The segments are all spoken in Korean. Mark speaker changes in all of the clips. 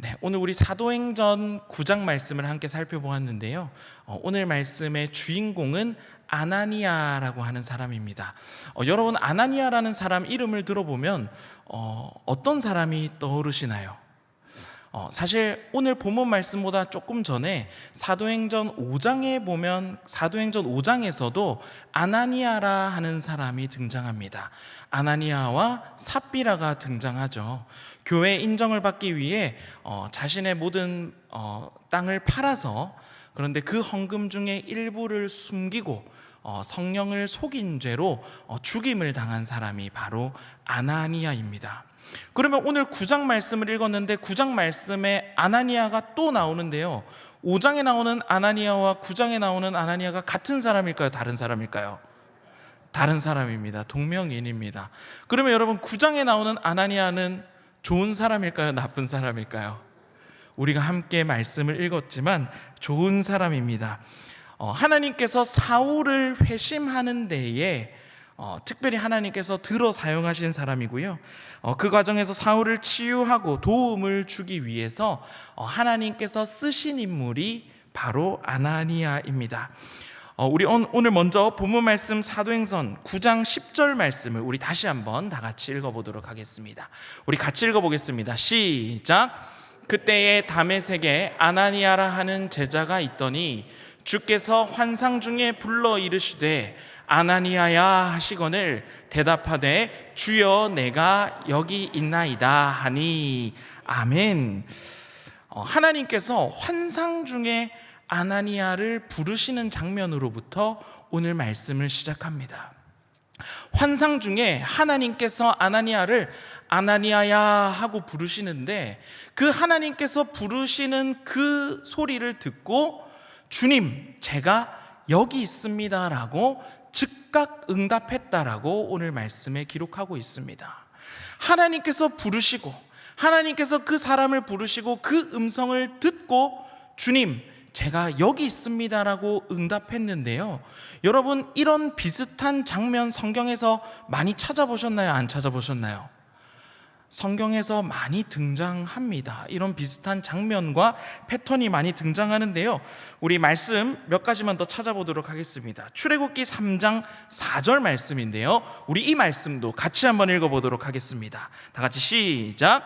Speaker 1: 네, 오늘 우리 사도행전 9장 말씀을 함께 살펴보았는데요. 오늘 말씀의 주인공은 아나니아라고 하는 사람입니다. 여러분, 아나니아라는 사람 이름을 들어보면 어떤 사람이 떠오르시나요? 사실 오늘 본문 말씀보다 조금 전에 사도행전 5장에 보면 사도행전 5장에서도 아나니아라 하는 사람이 등장합니다. 아나니아와 삽비라가 등장하죠. 교회 인정을 받기 위해 자신의 모든 땅을 팔아서, 그런데 그 헌금 중에 일부를 숨기고 성령을 속인 죄로 죽임을 당한 사람이 바로 아나니아입니다. 그러면 오늘 9장 말씀을 읽었는데 9장 말씀에 아나니아가 또 나오는데요, 5장에 나오는 아나니아와 9장에 나오는 아나니아가 같은 사람일까요? 다른 사람일까요? 다른 사람입니다. 동명이인입니다. 그러면 여러분, 9장에 나오는 아나니아는 좋은 사람일까요? 나쁜 사람일까요? 우리가 함께 말씀을 읽었지만 좋은 사람입니다. 하나님께서 사울을 회심하는 데에 특별히 하나님께서 들어 사용하신 사람이고요. 그 과정에서 사울을 치유하고 도움을 주기 위해서 하나님께서 쓰신 인물이 바로 아나니아입니다. 우리 오늘 먼저 본문 말씀 사도행전 9장 10절 말씀을 우리 다시 한번 다 같이 읽어보도록 하겠습니다. 우리 같이 읽어보겠습니다. 시작. 그때에 다메섹에 아나니아라 하는 제자가 있더니 주께서 환상 중에 불러 이르시되 아나니아야 하시거늘 대답하되 주여 내가 여기 있나이다 하니. 아멘. 하나님께서 환상 중에 아나니아를 부르시는 장면으로부터 오늘 말씀을 시작합니다. 환상 중에 하나님께서 아나니아를 아나니아야 하고 부르시는데, 그 하나님께서 부르시는 그 소리를 듣고 주님, 제가 여기 있습니다 라고 즉각 응답했다라고 오늘 말씀에 기록하고 있습니다. 하나님께서 부르시고, 하나님께서 그 사람을 부르시고 그 음성을 듣고 주님, 제가 여기 있습니다 라고 응답했는데요, 여러분, 이런 비슷한 장면 성경에서 많이 찾아보셨나요? 안 찾아보셨나요? 성경에서 많이 등장합니다. 이런 비슷한 장면과 패턴이 많이 등장하는데요, 우리 말씀 몇 가지만 더 찾아보도록 하겠습니다. 출애굽기 3장 4절 말씀인데요, 우리 이 말씀도 같이 한번 읽어보도록 하겠습니다. 다 같이 시작.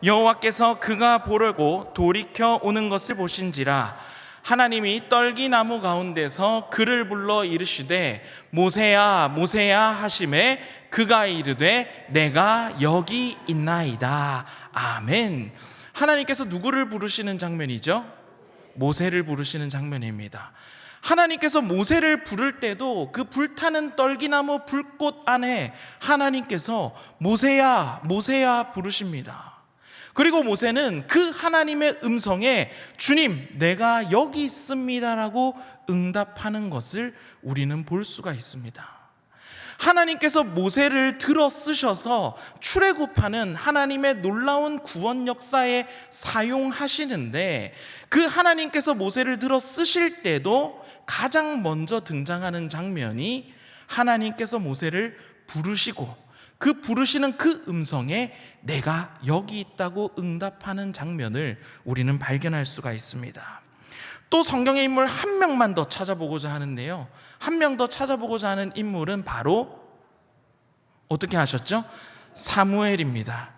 Speaker 1: 여호와께서 그가 보려고 돌이켜 오는 것을 보신지라 하나님이 떨기나무 가운데서 그를 불러 이르시되 모세야 모세야 하시매 그가 이르되 내가 여기 있나이다. 아멘. 하나님께서 누구를 부르시는 장면이죠? 모세를 부르시는 장면입니다. 하나님께서 모세를 부를 때도 그 불타는 떨기나무 불꽃 안에 하나님께서 모세야 모세야 부르십니다. 그리고 모세는 그 하나님의 음성에 주님, 내가 여기 있습니다라고 응답하는 것을 우리는 볼 수가 있습니다. 하나님께서 모세를 들어 쓰셔서 출애굽하는 하나님의 놀라운 구원 역사에 사용하시는데, 그 하나님께서 모세를 들어 쓰실 때도 가장 먼저 등장하는 장면이 하나님께서 모세를 부르시고 그 부르시는 그 음성에 내가 여기 있다고 응답하는 장면을 우리는 발견할 수가 있습니다. 또 성경의 인물 한 명만 더 찾아보고자 하는데요, 한 명 더 찾아보고자 하는 인물은 바로 어떻게 하셨죠? 사무엘입니다.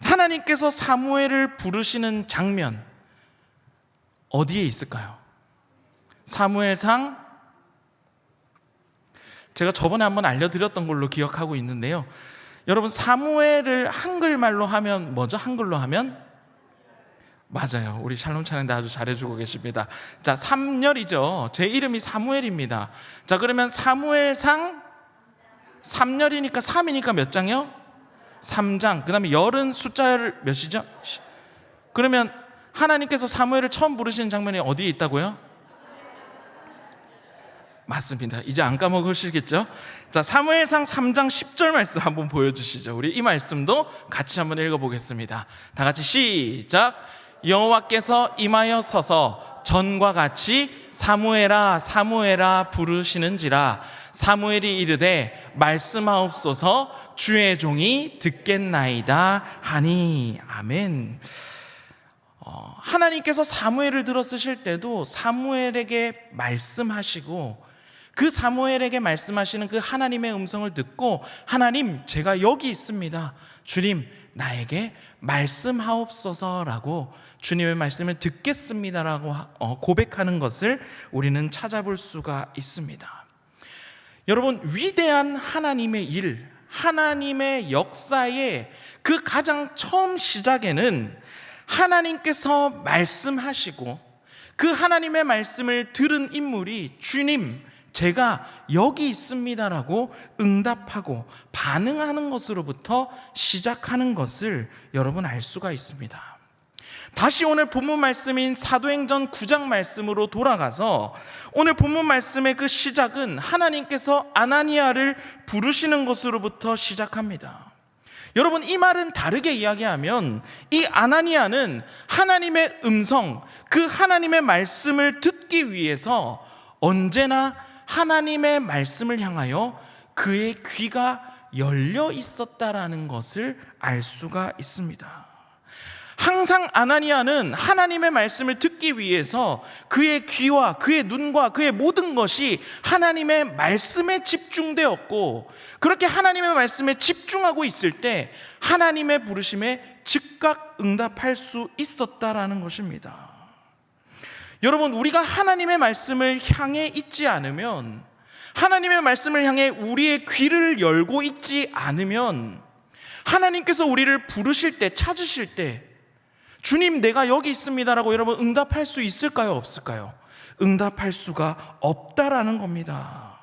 Speaker 1: 하나님께서 사무엘을 부르시는 장면 어디에 있을까요? 사무엘상, 제가 저번에 한번 알려드렸던 걸로 기억하고 있는데요, 여러분, 사무엘을 한글말로 하면 뭐죠? 한글로 하면? 맞아요. 우리 샬롬 찬양대 아주 잘해주고 계십니다. 자, 3열이죠. 제 이름이 사무엘입니다. 자, 그러면 사무엘상 3열이니까 3이니까 몇 장이요? 3장. 그 다음에 열은 숫자를 몇이죠? 그러면 하나님께서 사무엘을 처음 부르시는 장면이 어디에 있다고요? 맞습니다. 이제 안 까먹으시겠죠? 자, 사무엘상 3장 10절 말씀 한번 보여주시죠. 우리 이 말씀도 같이 한번 읽어보겠습니다. 다 같이 시작. 여호와께서 임하여 서서 전과 같이 사무엘아 사무엘아 부르시는지라 사무엘이 이르되 말씀하옵소서 주의 종이 듣겠나이다 하니. 아멘. 하나님께서 사무엘을 들어 쓰실 때도 사무엘에게 말씀하시고 그 사무엘에게 말씀하시는 그 하나님의 음성을 듣고 하나님 제가 여기 있습니다. 주님 나에게 말씀하옵소서라고 주님의 말씀을 듣겠습니다라고 고백하는 것을 우리는 찾아볼 수가 있습니다. 여러분 위대한 하나님의 일, 하나님의 역사의 그 가장 처음 시작에는 하나님께서 말씀하시고 그 하나님의 말씀을 들은 인물이 주님 제가 여기 있습니다라고 응답하고 반응하는 것으로부터 시작하는 것을 여러분 알 수가 있습니다. 다시 오늘 본문 말씀인 사도행전 9장 말씀으로 돌아가서 오늘 본문 말씀의 그 시작은 하나님께서 아나니아를 부르시는 것으로부터 시작합니다. 여러분 이 말은 다르게 이야기하면 이 아나니아는 하나님의 음성, 그 하나님의 말씀을 듣기 위해서 언제나 하나님의 말씀을 향하여 그의 귀가 열려 있었다라는 것을 알 수가 있습니다. 항상 아나니아는 하나님의 말씀을 듣기 위해서 그의 귀와 그의 눈과 그의 모든 것이 하나님의 말씀에 집중되었고 그렇게 하나님의 말씀에 집중하고 있을 때 하나님의 부르심에 즉각 응답할 수 있었다라는 것입니다. 여러분 우리가 하나님의 말씀을 향해 있지 않으면 하나님의 말씀을 향해 우리의 귀를 열고 있지 않으면 하나님께서 우리를 부르실 때 찾으실 때 주님 내가 여기 있습니다라고 여러분 응답할 수 있을까요? 없을까요? 응답할 수가 없다라는 겁니다.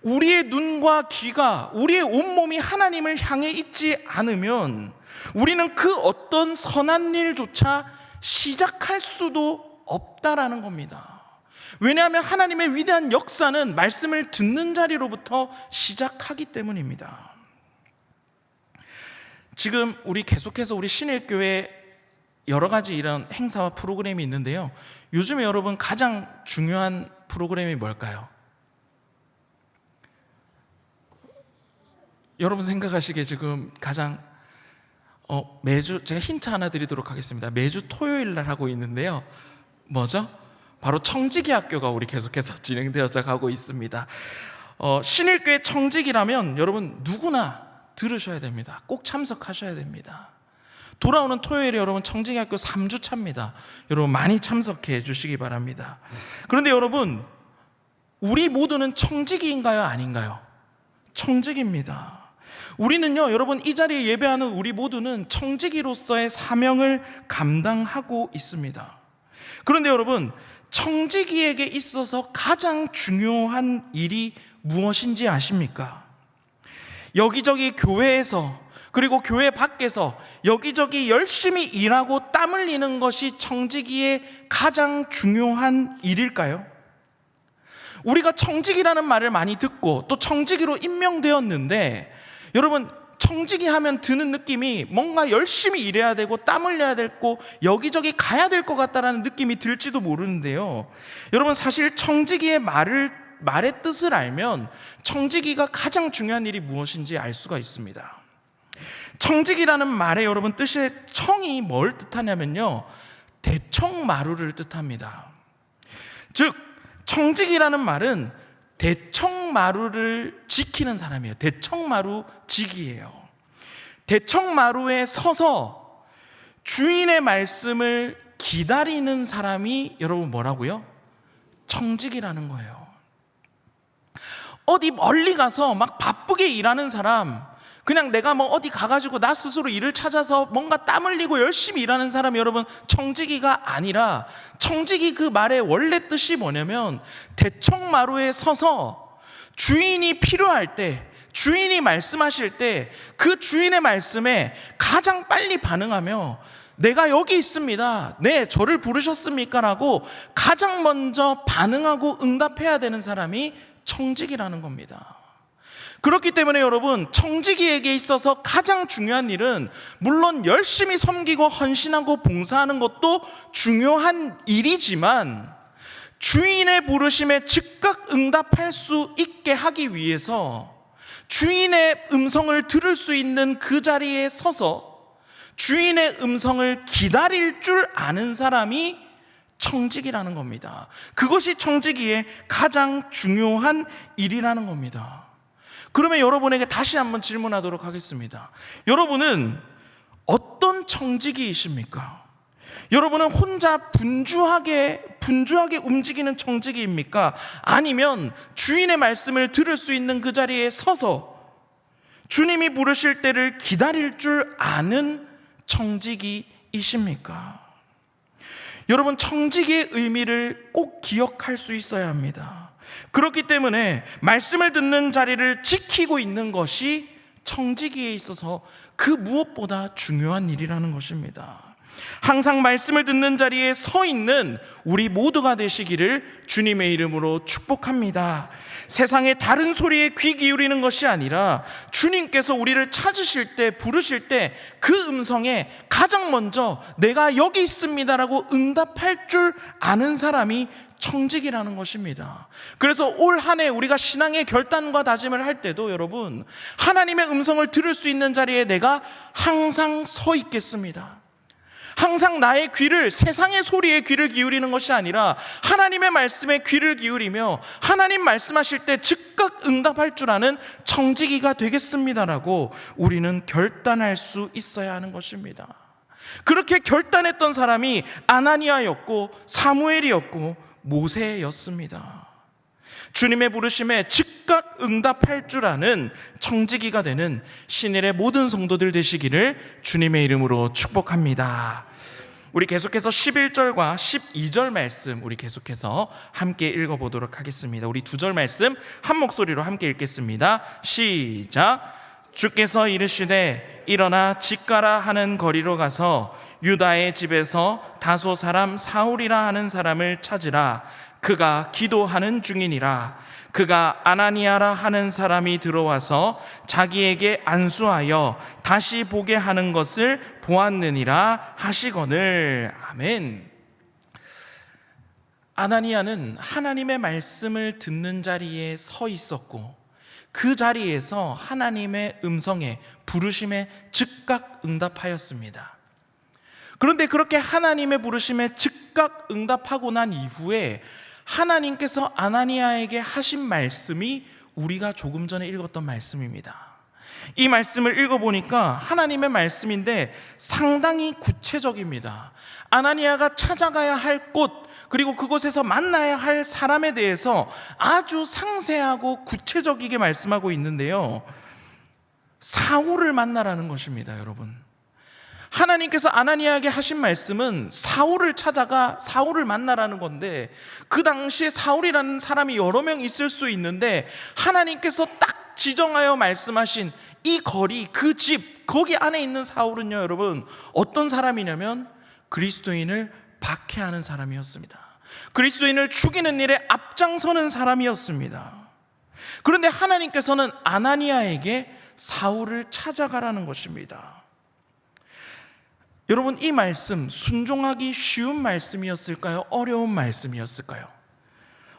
Speaker 1: 우리의 눈과 귀가 우리의 온몸이 하나님을 향해 있지 않으면 우리는 그 어떤 선한 일조차 시작할 수도 없다라는 겁니다. 왜냐하면 하나님의 위대한 역사는 말씀을 듣는 자리로부터 시작하기 때문입니다. 지금 우리 계속해서 우리 신일교회 여러 가지 이런 행사와 프로그램이 있는데요. 요즘에 여러분 가장 중요한 프로그램이 뭘까요? 여러분 생각하시기에 지금 가장 매주 제가 힌트 하나 드리도록 하겠습니다. 매주 토요일 날 하고 있는데요. 뭐죠? 바로 청지기 학교가 우리 계속해서 진행되어져 가고 있습니다. 신일교회 청지기라면 여러분 누구나 들으셔야 됩니다. 꼭 참석하셔야 됩니다. 돌아오는 토요일에 여러분 청지기학교 3주차입니다. 여러분 많이 참석해 주시기 바랍니다. 그런데 여러분 우리 모두는 청지기인가요? 아닌가요? 청지기입니다. 우리는요 여러분 이 자리에 예배하는 우리 모두는 청지기로서의 사명을 감당하고 있습니다. 그런데 여러분 청지기에게 있어서 가장 중요한 일이 무엇인지 아십니까? 여기저기 교회에서 그리고 교회 밖에서 여기저기 열심히 일하고 땀 흘리는 것이 청지기의 가장 중요한 일일까요? 우리가 청지기라는 말을 많이 듣고 또 청지기로 임명되었는데 여러분 청지기 하면 드는 느낌이 뭔가 열심히 일해야 되고 땀 흘려야 되고 여기저기 가야 될 것 같다라는 느낌이 들지도 모르는데요. 여러분 사실 청지기의 말의 뜻을 알면 청지기가 가장 중요한 일이 무엇인지 알 수가 있습니다. 청지기라는 말의 여러분 뜻의 청이 뭘 뜻하냐면요 대청마루를 뜻합니다. 즉 청지기라는 말은 대청마루를 지키는 사람이에요. 대청마루 직이에요. 대청마루에 서서 주인의 말씀을 기다리는 사람이 여러분 뭐라고요? 청지기라는 거예요. 어디 멀리 가서 막 바쁘게 일하는 사람, 그냥 내가 뭐 어디 가가지고 나 스스로 일을 찾아서 뭔가 땀 흘리고 열심히 일하는 사람이 여러분 청지기가 아니라 청지기 그 말의 원래 뜻이 뭐냐면 대청마루에 서서 주인이 필요할 때 주인이 말씀하실 때 그 주인의 말씀에 가장 빨리 반응하며 내가 여기 있습니다. 네, 저를 부르셨습니까? 라고 가장 먼저 반응하고 응답해야 되는 사람이 청지기라는 겁니다. 그렇기 때문에 여러분 청지기에게 있어서 가장 중요한 일은 물론 열심히 섬기고 헌신하고 봉사하는 것도 중요한 일이지만 주인의 부르심에 즉각 응답할 수 있게 하기 위해서 주인의 음성을 들을 수 있는 그 자리에 서서 주인의 음성을 기다릴 줄 아는 사람이 청지기라는 겁니다. 그것이 청지기의 가장 중요한 일이라는 겁니다. 그러면 여러분에게 다시 한번 질문하도록 하겠습니다. 여러분은 어떤 청지기이십니까? 여러분은 혼자 분주하게 움직이는 청지기입니까? 아니면 주인의 말씀을 들을 수 있는 그 자리에 서서 주님이 부르실 때를 기다릴 줄 아는 청지기이십니까? 여러분, 청지기의 의미를 꼭 기억할 수 있어야 합니다. 그렇기 때문에 말씀을 듣는 자리를 지키고 있는 것이 청지기에 있어서 그 무엇보다 중요한 일이라는 것입니다. 항상 말씀을 듣는 자리에 서 있는 우리 모두가 되시기를 주님의 이름으로 축복합니다. 세상의 다른 소리에 귀 기울이는 것이 아니라 주님께서 우리를 찾으실 때, 부르실 때 그 음성에 가장 먼저 내가 여기 있습니다라고 응답할 줄 아는 사람이 청지기라는 것입니다. 그래서 올 한 해 우리가 신앙의 결단과 다짐을 할 때도 여러분, 하나님의 음성을 들을 수 있는 자리에 내가 항상 서 있겠습니다. 항상 나의 귀를 세상의 소리에 귀를 기울이는 것이 아니라 하나님의 말씀에 귀를 기울이며 하나님 말씀하실 때 즉각 응답할 줄 아는 청지기가 되겠습니다라고 우리는 결단할 수 있어야 하는 것입니다. 그렇게 결단했던 사람이 아나니아였고 사무엘이었고 모세였습니다. 주님의 부르심에 즉각 응답할 줄 아는 청지기가 되는 신일의 모든 성도들 되시기를 주님의 이름으로 축복합니다. 우리 계속해서 11절과 12절 말씀 우리 계속해서 함께 읽어보도록 하겠습니다. 우리 2절 말씀 한 목소리로 함께 읽겠습니다. 시작. 주께서 이르시되 일어나 집 가라 하는 거리로 가서 유다의 집에서 다소 사람 사울이라 하는 사람을 찾으라. 그가 기도하는 중이니라. 그가 아나니아라 하는 사람이 들어와서 자기에게 안수하여 다시 보게 하는 것을 보았느니라 하시거늘. 아멘. 아나니아는 하나님의 말씀을 듣는 자리에 서 있었고 그 자리에서 하나님의 음성에, 부르심에 즉각 응답하였습니다. 그런데 그렇게 하나님의 부르심에 즉각 응답하고 난 이후에 하나님께서 아나니아에게 하신 말씀이 우리가 조금 전에 읽었던 말씀입니다. 이 말씀을 읽어보니까 하나님의 말씀인데 상당히 구체적입니다. 아나니아가 찾아가야 할 곳, 그리고 그곳에서 만나야 할 사람에 대해서 아주 상세하고 구체적이게 말씀하고 있는데요, 사울을 만나라는 것입니다. 여러분, 하나님께서 아나니아에게 하신 말씀은 사울을 찾아가 사울을 만나라는 건데, 그 당시에 사울이라는 사람이 여러 명 있을 수 있는데 하나님께서 딱 지정하여 말씀하신 이 거리, 그 집, 거기 안에 있는 사울은요, 여러분, 어떤 사람이냐면 그리스도인을 박해하는 사람이었습니다. 그리스도인을 죽이는 일에 앞장서는 사람이었습니다. 그런데 하나님께서는 아나니아에게 사울을 찾아가라는 것입니다. 여러분, 이 말씀 순종하기 쉬운 말씀이었을까요? 어려운 말씀이었을까요?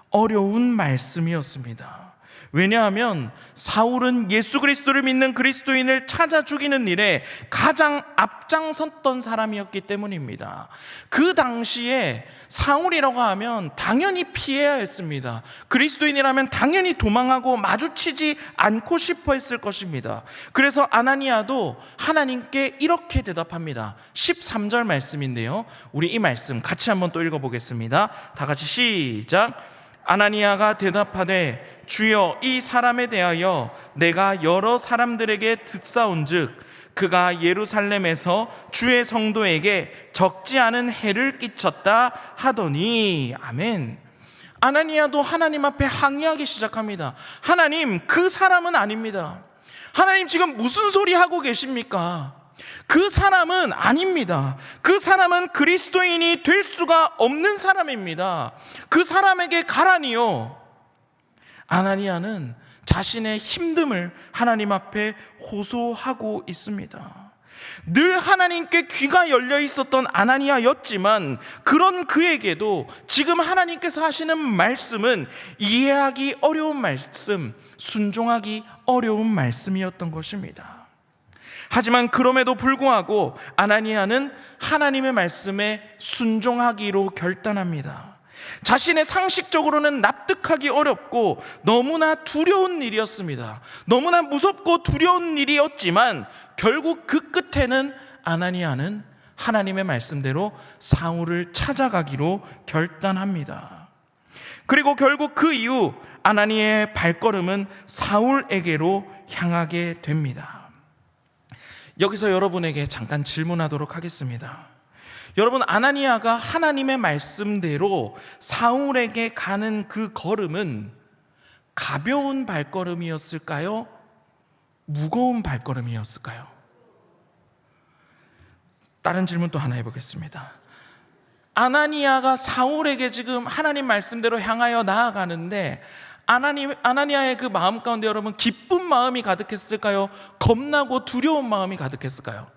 Speaker 1: 어려운 말씀이었습니다. 왜냐하면 사울은 예수 그리스도를 믿는 그리스도인을 찾아 죽이는 일에 가장 앞장섰던 사람이었기 때문입니다. 그 당시에 사울이라고 하면 당연히 피해야 했습니다. 그리스도인이라면 당연히 도망하고 마주치지 않고 싶어 했을 것입니다. 그래서 아나니아도 하나님께 이렇게 대답합니다. 13절 말씀인데요, 우리 이 말씀 같이 한번 또 읽어보겠습니다. 다 같이 시작. 아나니아가 대답하되 주여, 이 사람에 대하여 내가 여러 사람들에게 듣사온즉 그가 예루살렘에서 주의 성도에게 적지 않은 해를 끼쳤다 하더니. 아멘. 아나니아도 하나님 앞에 항의하기 시작합니다. 하나님, 그 사람은 아닙니다. 하나님, 지금 무슨 소리 하고 계십니까? 그 사람은 아닙니다. 그 사람은 그리스도인이 될 수가 없는 사람입니다. 그 사람에게 가라니요. 아나니아는 자신의 힘듦을 하나님 앞에 호소하고 있습니다. 늘 하나님께 귀가 열려 있었던 아나니아였지만 그런 그에게도 지금 하나님께서 하시는 말씀은 이해하기 어려운 말씀, 순종하기 어려운 말씀이었던 것입니다. 하지만 그럼에도 불구하고 아나니아는 하나님의 말씀에 순종하기로 결단합니다. 자신의 상식적으로는 납득하기 어렵고 너무나 두려운 일이었습니다. 너무나 무섭고 두려운 일이었지만 결국 그 끝에는 아나니아는 하나님의 말씀대로 사울을 찾아가기로 결단합니다. 그리고 결국 그 이후 아나니아의 발걸음은 사울에게로 향하게 됩니다. 여기서 여러분에게 잠깐 질문하도록 하겠습니다. 여러분, 아나니아가 하나님의 말씀대로 사울에게 가는 그 걸음은 가벼운 발걸음이었을까요? 무거운 발걸음이었을까요? 다른 질문 또 하나 해보겠습니다. 아나니아가 사울에게 지금 하나님 말씀대로 향하여 나아가는데 아나니아의 그 마음 가운데 여러분 기쁜 마음이 가득했을까요? 겁나고 두려운 마음이 가득했을까요?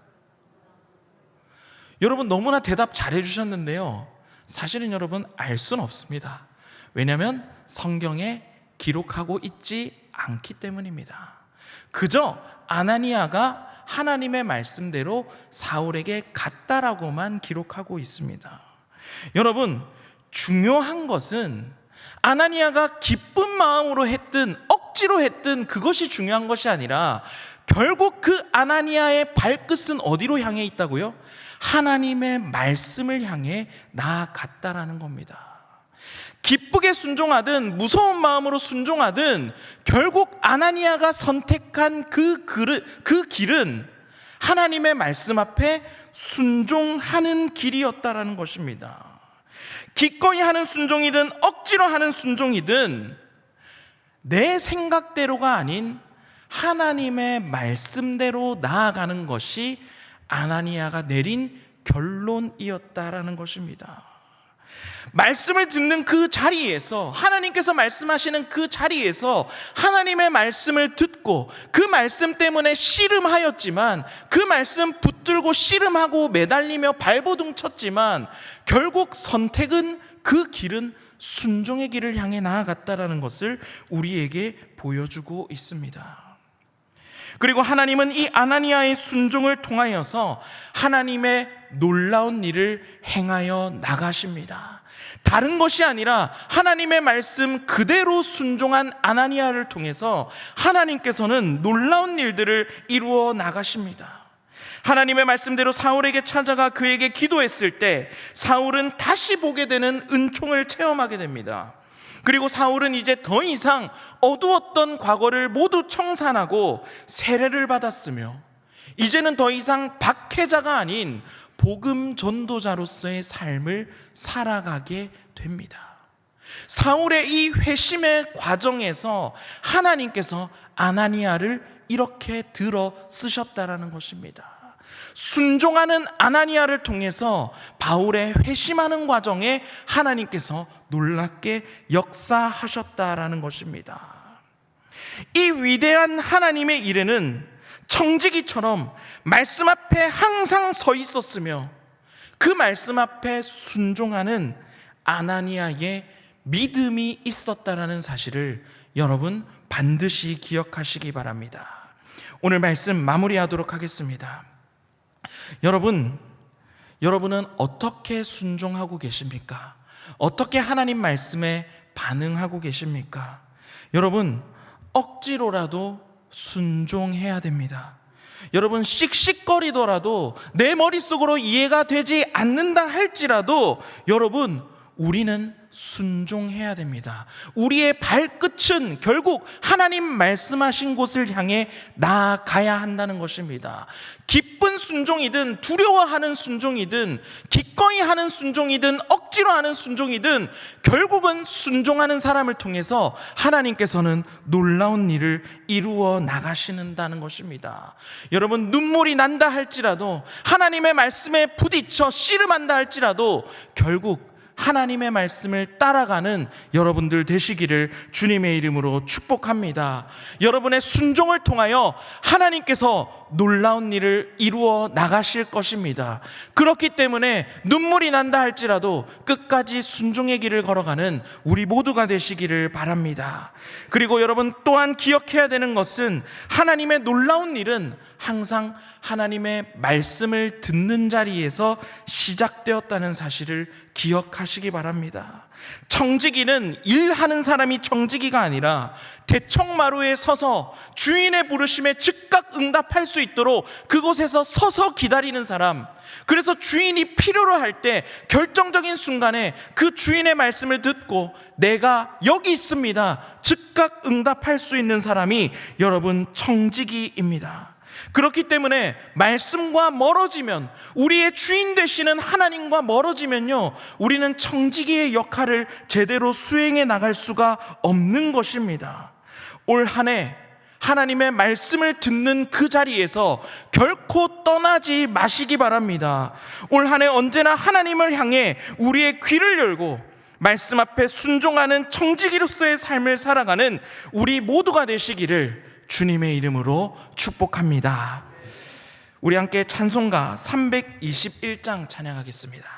Speaker 1: 여러분 너무나 대답 잘해 주셨는데요, 사실은 여러분 알 수는 없습니다. 왜냐하면 성경에 기록하고 있지 않기 때문입니다. 그저 아나니아가 하나님의 말씀대로 사울에게 갔다라고만 기록하고 있습니다. 여러분, 중요한 것은 아나니아가 기쁜 마음으로 했든 억지로 했든 그것이 중요한 것이 아니라 결국 그 아나니아의 발끝은 어디로 향해 있다고요? 하나님의 말씀을 향해 나아갔다라는 겁니다. 기쁘게 순종하든 무서운 마음으로 순종하든 결국 아나니아가 선택한 그 길은 하나님의 말씀 앞에 순종하는 길이었다라는 것입니다. 기꺼이 하는 순종이든 억지로 하는 순종이든 내 생각대로가 아닌 하나님의 말씀대로 나아가는 것이 아나니아가 내린 결론이었다라는 것입니다. 말씀을 듣는 그 자리에서, 하나님께서 말씀하시는 그 자리에서 하나님의 말씀을 듣고 그 말씀 때문에 씨름하였지만, 그 말씀 붙들고 씨름하고 매달리며 발버둥 쳤지만 결국 선택은, 그 길은 순종의 길을 향해 나아갔다라는 것을 우리에게 보여주고 있습니다. 그리고 하나님은 이 아나니아의 순종을 통하여서 하나님의 놀라운 일을 행하여 나가십니다. 다른 것이 아니라 하나님의 말씀 그대로 순종한 아나니아를 통해서 하나님께서는 놀라운 일들을 이루어 나가십니다. 하나님의 말씀대로 사울에게 찾아가 그에게 기도했을 때 사울은 다시 보게 되는 은총을 체험하게 됩니다. 그리고 사울은 이제 더 이상 어두웠던 과거를 모두 청산하고 세례를 받았으며 이제는 더 이상 박해자가 아닌 복음 전도자로서의 삶을 살아가게 됩니다. 사울의 이 회심의 과정에서 하나님께서 아나니아를 이렇게 들어 쓰셨다라는 것입니다. 순종하는 아나니아를 통해서 바울의 회심하는 과정에 하나님께서 놀랍게 역사하셨다라는 것입니다. 이 위대한 하나님의 일에는 청지기처럼 말씀 앞에 항상 서 있었으며 그 말씀 앞에 순종하는 아나니아의 믿음이 있었다라는 사실을 여러분 반드시 기억하시기 바랍니다. 오늘 말씀 마무리하도록 하겠습니다. 여러분은 어떻게 순종하고 계십니까? 어떻게 하나님 말씀에 반응하고 계십니까? 여러분, 억지로라도 순종해야 됩니다. 여러분, 씩씩거리더라도 내 머릿속으로 이해가 되지 않는다 할지라도 여러분, 우리는 순종해야 됩니다. 우리의 발끝은 결국 하나님 말씀하신 곳을 향해 나아가야 한다는 것입니다. 기쁜 순종이든 두려워하는 순종이든 기꺼이 하는 순종이든 억지로 하는 순종이든 결국은 순종하는 사람을 통해서 하나님께서는 놀라운 일을 이루어 나가시는다는 것입니다. 여러분, 눈물이 난다 할지라도 하나님의 말씀에 부딪혀 씨름한다 할지라도 결국 하나님의 말씀을 따라가는 여러분들 되시기를 주님의 이름으로 축복합니다. 여러분의 순종을 통하여 하나님께서 놀라운 일을 이루어 나가실 것입니다. 그렇기 때문에 눈물이 난다 할지라도 끝까지 순종의 길을 걸어가는 우리 모두가 되시기를 바랍니다. 그리고 여러분 또한 기억해야 되는 것은 하나님의 놀라운 일은 항상 하나님의 말씀을 듣는 자리에서 시작되었다는 사실을 기억하시기 바랍니다. 청지기는 일하는 사람이 청지기가 아니라 대청마루에 서서 주인의 부르심에 즉각 응답할 수 있도록 그곳에서 서서 기다리는 사람, 그래서 주인이 필요로 할 때 결정적인 순간에 그 주인의 말씀을 듣고 내가 여기 있습니다 즉각 응답할 수 있는 사람이 여러분 청지기입니다. 그렇기 때문에 말씀과 멀어지면, 우리의 주인 되시는 하나님과 멀어지면요, 우리는 청지기의 역할을 제대로 수행해 나갈 수가 없는 것입니다. 올 한 해 하나님의 말씀을 듣는 그 자리에서 결코 떠나지 마시기 바랍니다. 올 한 해 언제나 하나님을 향해 우리의 귀를 열고 말씀 앞에 순종하는 청지기로서의 삶을 살아가는 우리 모두가 되시기를 주님의 이름으로 축복합니다. 우리 함께 찬송가 321장 찬양하겠습니다.